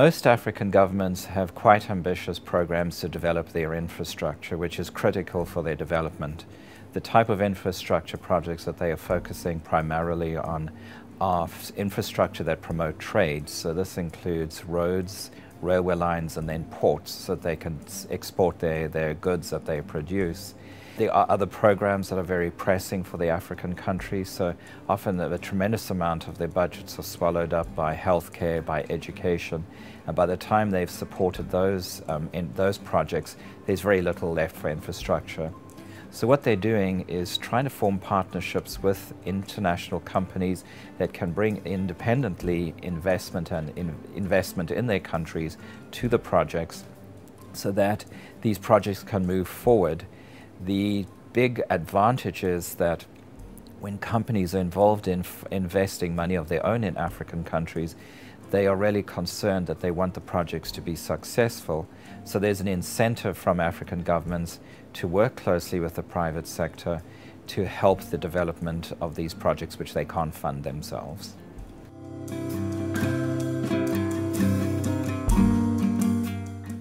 Most African governments have quite ambitious programs to develop their infrastructure, which is critical for their development. The type of infrastructure projects that they are focusing primarily on are infrastructure that promote trade. So this includes roads, railway lines, and then ports so that they can export their goods that they produce. There are other programs that are very pressing for the African countries, so often a tremendous amount of their budgets are swallowed up by healthcare, by education, and by the time they've supported those in those projects, there's very little left for infrastructure. So what they're doing is trying to form partnerships with international companies that can bring independently investment and investment in their countries to the projects so that these projects can move forward. The big advantage is that when companies are involved in investing money of their own in African countries, they are really concerned that they want the projects to be successful. So there's an incentive from African governments to work closely with the private sector to help the development of these projects which they can't fund themselves.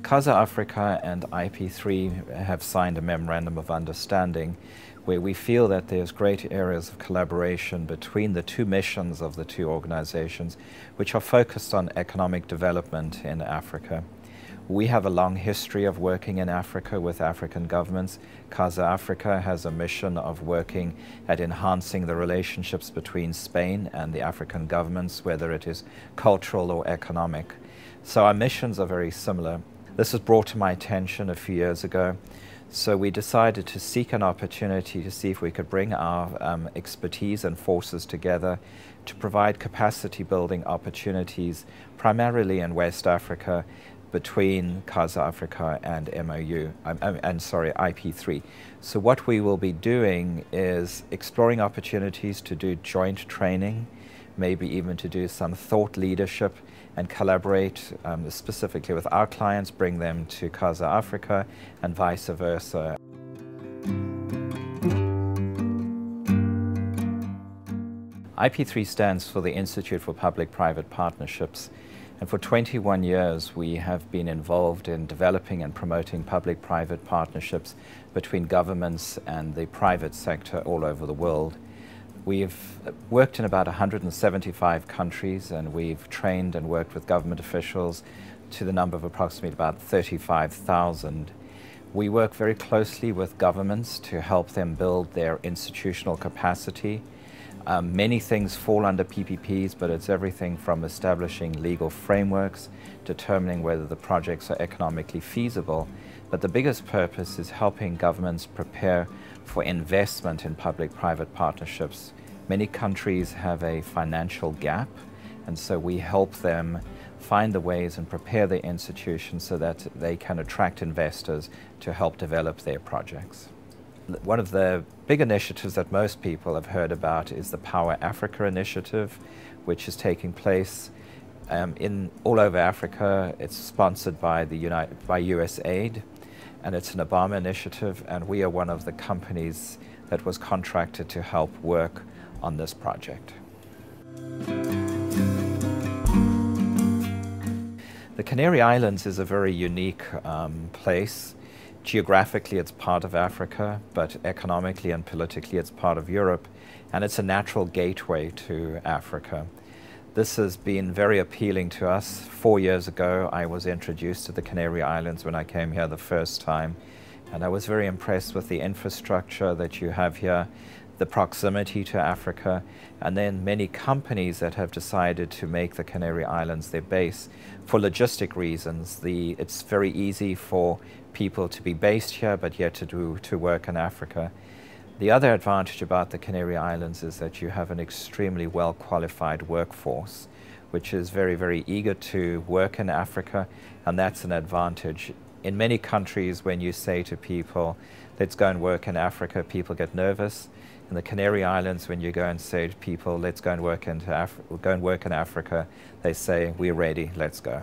Casa África and IP3 have signed a memorandum of understanding where we feel that there's great areas of collaboration between the two missions of the two organizations, which are focused on economic development in Africa. We have a long history of working in Africa with African governments. Casa África has a mission of working at enhancing the relationships between Spain and the African governments, whether it is cultural or economic. So our missions are very similar. This was brought to my attention a few years ago, so we decided to seek an opportunity to see if we could bring our expertise and forces together to provide capacity building opportunities primarily in West Africa between Casa África and IP3. So what we will be doing is exploring opportunities to do joint training, maybe even to do some thought leadership and collaborate specifically with our clients, bring them to Casa África and vice versa. IP3 stands for the Institute for Public-Private Partnerships, and for 21 years we have been involved in developing and promoting public-private partnerships between governments and the private sector all over the world. We've worked in about 175 countries, and we've trained and worked with government officials to the number of approximately about 35,000. We work very closely with governments to help them build their institutional capacity. Many things fall under PPPs, but it's everything from establishing legal frameworks, determining whether the projects are economically feasible. But the biggest purpose is helping governments prepare for investment in public-private partnerships. Many countries have a financial gap, and so we help them find the ways and prepare their institutions so that they can attract investors to help develop their projects. One of the big initiatives that most people have heard about is the Power Africa initiative, which is taking place all over Africa. It's sponsored by USAID, and it's an Obama initiative, and we are one of the companies that was contracted to help work on this project. The Canary Islands is a very unique place. Geographically, it's part of Africa, but economically and politically, it's part of Europe, and it's a natural gateway to Africa. This has been very appealing to us. 4 years ago, I was introduced to the Canary Islands when I came here the first time, and I was very impressed with the infrastructure that you have here, the proximity to Africa, and then many companies that have decided to make the Canary Islands their base for logistic reasons. It's very easy for people to be based here, but yet to work in Africa. The other advantage about the Canary Islands is that you have an extremely well-qualified workforce, which is very, very eager to work in Africa, and that's an advantage. In many countries, when you say to people, let's go and work in Africa, people get nervous. In the Canary Islands, when you go and say to people, let's go and work in Africa, they say, we're ready, let's go.